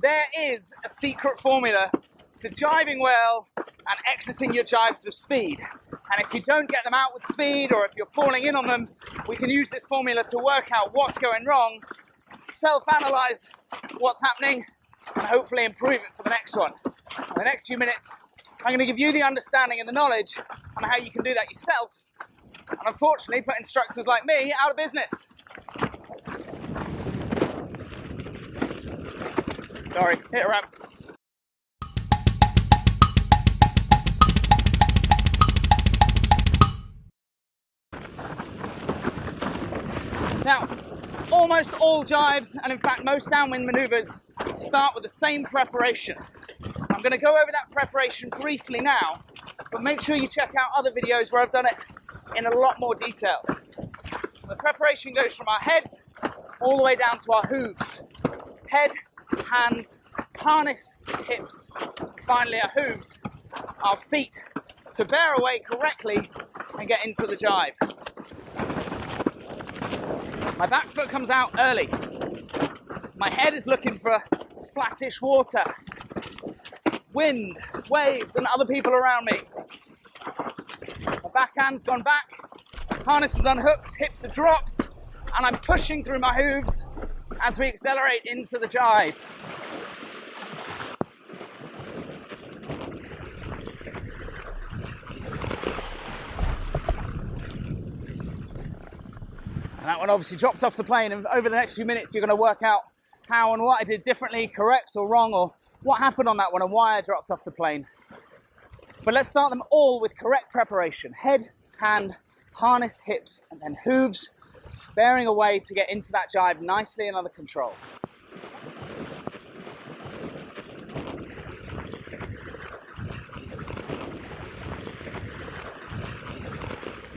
There is a secret formula to jibing well and exiting your jibes with speed. And if you don't get them out with speed, or if you're falling in on them, we can use this formula to work out what's going wrong, self-analyze what's happening, and hopefully improve it for the next one. In the next few minutes, I'm going to give you the understanding and the knowledge on how you can do that yourself, and unfortunately put instructors like me out of business. Sorry, hit a ramp. Now, almost all jibes, and in fact most downwind maneuvers, start with the same preparation. I'm going to go over that preparation briefly now, but make sure you check out other videos where I've done it in a lot more detail. The preparation goes from our heads all the way down to our hooves. Head, hands, harness, hips, finally our hooves, our feet, to bear away correctly and get into the jibe. My back foot comes out early. My head is looking for flattish water, wind, waves, and other people around me. My backhand's gone back, harness is unhooked, hips are dropped, and I'm pushing through my hooves as we accelerate into the jibe. And that one obviously drops off the plane, and over the next few minutes you're going to work out how and what I did differently, correct or wrong, or what happened on that one and why I dropped off the plane. But let's start them all with correct preparation. Head, hand, harness, hips, and then hooves, bearing away to get into that jibe nicely and under control.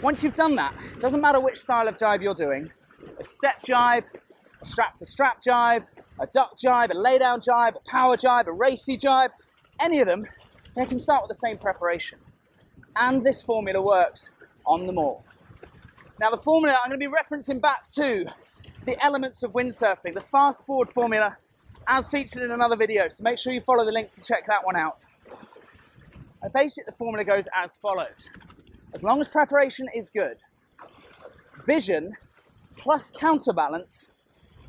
Once you've done that, it doesn't matter which style of jibe you're doing, a step jibe, a strap-to-strap jibe, a duck jibe, a lay-down jibe, a power jibe, a racy jibe, any of them, they can start with the same preparation. And this formula works on them all. Now the formula, I'm going to be referencing back to the elements of windsurfing, the fast-forward formula, as featured in another video, so make sure you follow the link to check that one out. And basically the formula goes as follows. As long as preparation is good, vision plus counterbalance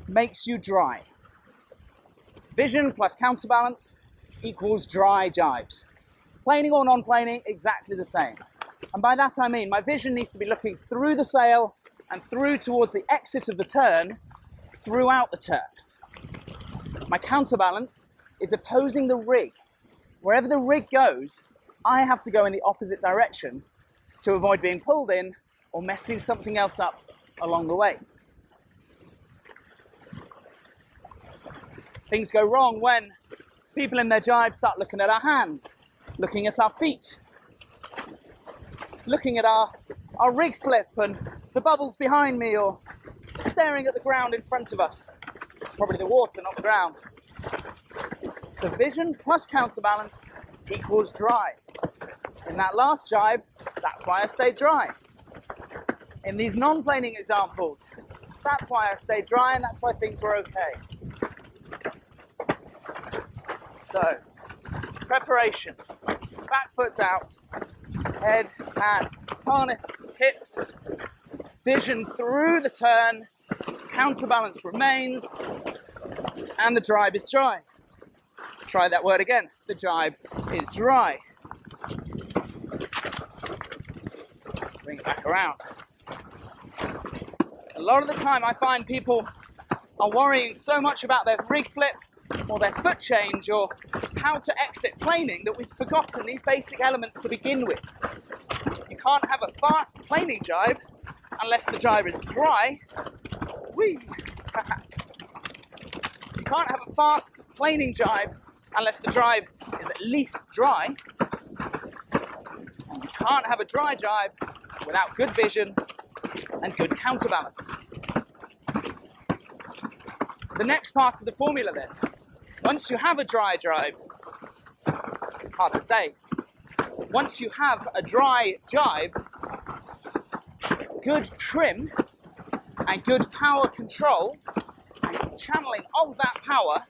makes you dry. Vision plus counterbalance equals dry jibes. Planing or non-planing, exactly the same. And by that I mean my vision needs to be looking through the sail and through towards the exit of the turn throughout the turn. My counterbalance is opposing the rig. Wherever the rig goes, I have to go in the opposite direction to avoid being pulled in or messing something else up along the way. Things go wrong when people in their jibe start looking at our hands, looking at our feet, looking at our rig flip and the bubbles behind me, or staring at the ground in front of us. Probably the water, not the ground. So vision plus counterbalance equals dry. In that last jibe, that's why I stayed dry. In these non-planing examples, that's why I stayed dry and that's why things were okay. So, preparation. Back foot's out, head, hand, harness, hips, vision through the turn, counterbalance remains, and the jibe is dry. Try that word again, the jibe is dry. Bring it back around. A lot of the time I find people are worrying so much about their rig flip or their foot change or how to exit planing that we've forgotten these basic elements to begin with. You can't have a fast planing jibe unless the jibe is dry. Whee! You can't have a fast planing jibe unless the jibe is at least dry. And you can't have a dry jibe without good vision and good counterbalance. The next part of the formula then, once you have a dry jibe, hard to say, once you have a dry jibe, good trim and good power control and channeling of that power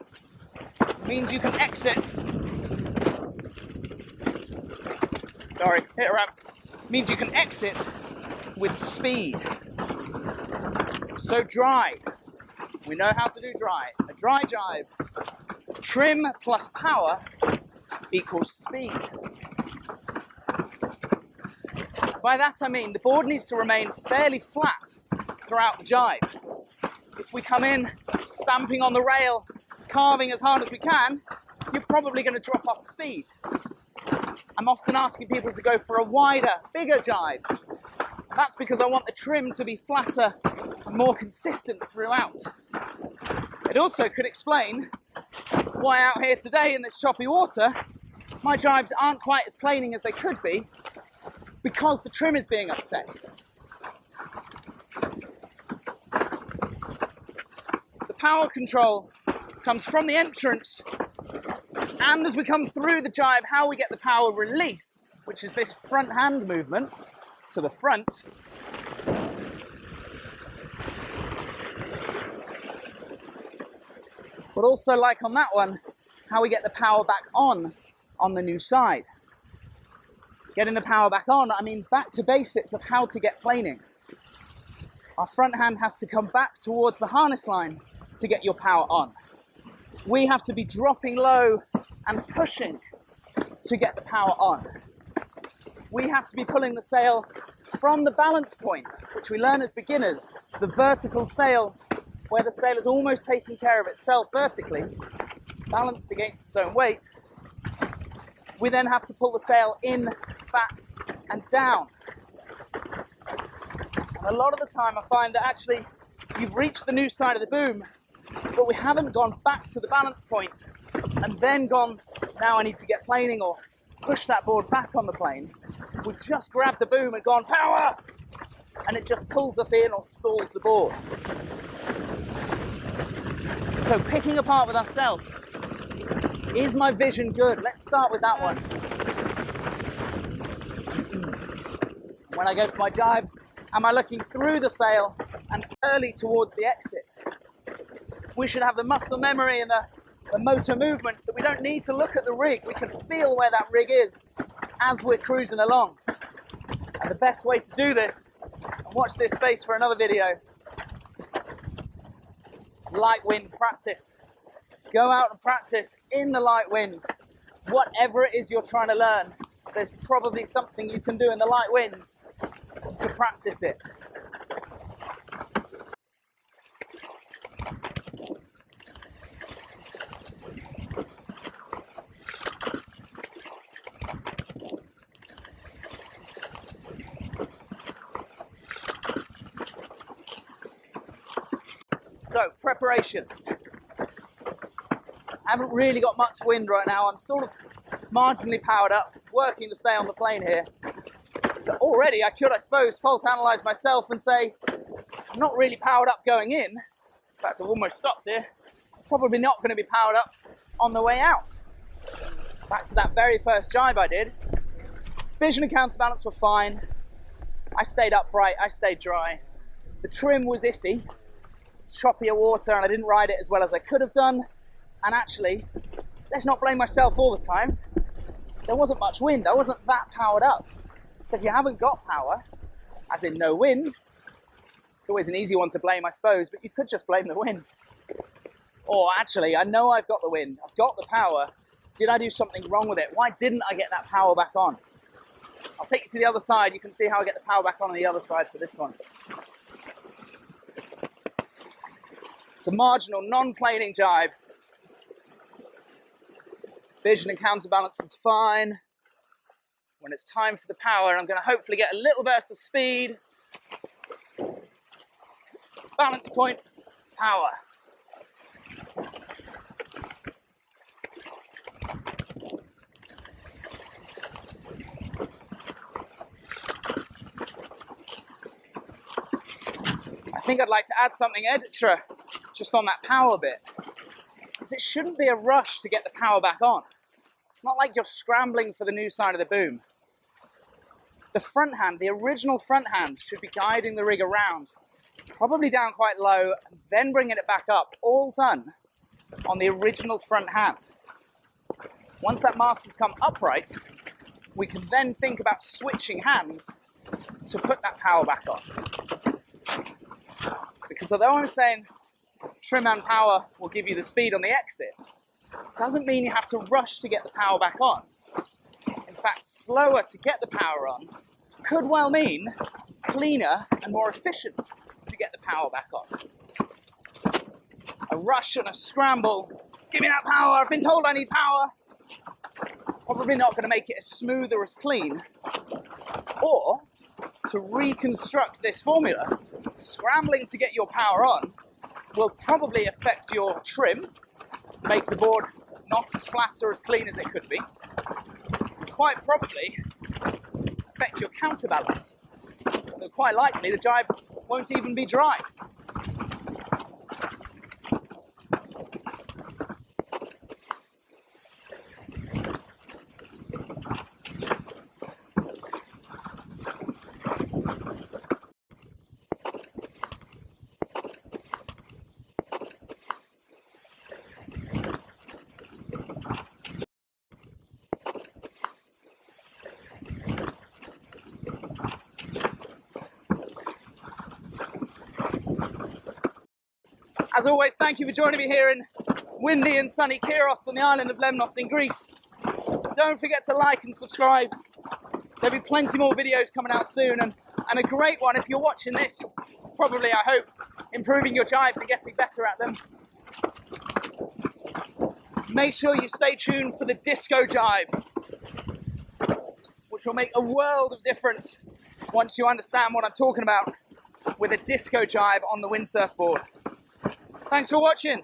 means you can exit. Sorry, hit a ramp. Means you can exit with speed. So drive. We know how to do dry. A dry jibe. Trim plus power equals speed. By that I mean the board needs to remain fairly flat throughout the jibe. If we come in stamping on the rail, carving as hard as we can, you're probably going to drop off speed. I'm often asking people to go for a wider, bigger jibe. That's because I want the trim to be flatter and more consistent throughout. It also could explain why out here today in this choppy water, my jibes aren't quite as planing as they could be because the trim is being upset. The power control comes from the entrance, and as we come through the jibe, how we get the power released, which is this front hand movement to the front. But also, like on that one, how we get the power back on the new side. Getting the power back on, I mean back to basics of how to get planing. Our front hand has to come back towards the harness line to get your power on. We have to be dropping low and pushing to get the power on. We have to be pulling the sail from the balance point, which we learn as beginners, the vertical sail, where the sail is almost taking care of itself vertically, balanced against its own weight. We then have to pull the sail in, back, and down. And a lot of the time I find that actually you've reached the new side of the boom, but we haven't gone back to the balance point and then gone, now I need to get planing or push that board back on the plane. We've just grabbed the boom and gone, power! And it just pulls us in or stalls the board. So picking apart with ourselves, is my vision good? Let's start with that one. When I go for my jibe, am I looking through the sail and early towards the exit? We should have the muscle memory and the motor movements that we don't need to look at the rig. We can feel where that rig is as we're cruising along. And the best way to do this, and watch this space for another video, light wind practice. Go out and practice in the light winds. Whatever it is you're trying to learn, there's probably something you can do in the light winds to practice it. So, preparation. I haven't really got much wind right now. I'm sort of marginally powered up, working to stay on the plane here. So already I could, I suppose, fault analyse myself and say, I'm not really powered up going in. In fact, I've almost stopped here. Probably not going to be powered up on the way out. Back to that very first jibe I did. Vision and counterbalance were fine. I stayed upright, I stayed dry. The trim was iffy. It's choppier water and I didn't ride it as well as I could have done. And actually, let's not blame myself all the time. There wasn't much wind, I wasn't that powered up. So if you haven't got power, as in no wind, it's always an easy one to blame, I suppose, but you could just blame the wind. Or actually, I know I've got the wind, I've got the power. Did I do something wrong with it? Why didn't I get that power back on? I'll take you to the other side, you can see how I get the power back on the other side for this one. It's a marginal, non-planing jibe. Vision and counterbalance is fine. When it's time for the power, I'm going to hopefully get a little burst of speed. Balance point, power. I think I'd like to add something extra just on that power bit, because it shouldn't be a rush to get the power back on. It's not like you're scrambling for the new side of the boom. The front hand, the original front hand, should be guiding the rig around, probably down quite low, and then bringing it back up, all done on the original front hand. Once that mast has come upright, we can then think about switching hands to put that power back on. Because although I'm saying trim and power will give you the speed on the exit, it doesn't mean you have to rush to get the power back on. In fact, slower to get the power on could well mean cleaner and more efficient to get the power back on. A rush and a scramble, give me that power, I've been told I need power, probably not going to make it as smooth or as clean. Or, to reconstruct this formula, scrambling to get your power on will probably affect your trim, make the board not as flat or as clean as it could be, quite probably affect your counterbalance. So quite likely the jibe won't even be dry. As always, thank you for joining me here in windy and sunny Kyros on the island of Lemnos in Greece. Don't forget to like and subscribe. There'll be plenty more videos coming out soon, and a great one if you're watching this. You're probably, I hope, improving your jibes and getting better at them. Make sure you stay tuned for the disco jibe, which will make a world of difference once you understand what I'm talking about with a disco jibe on the windsurf board. Thanks for watching.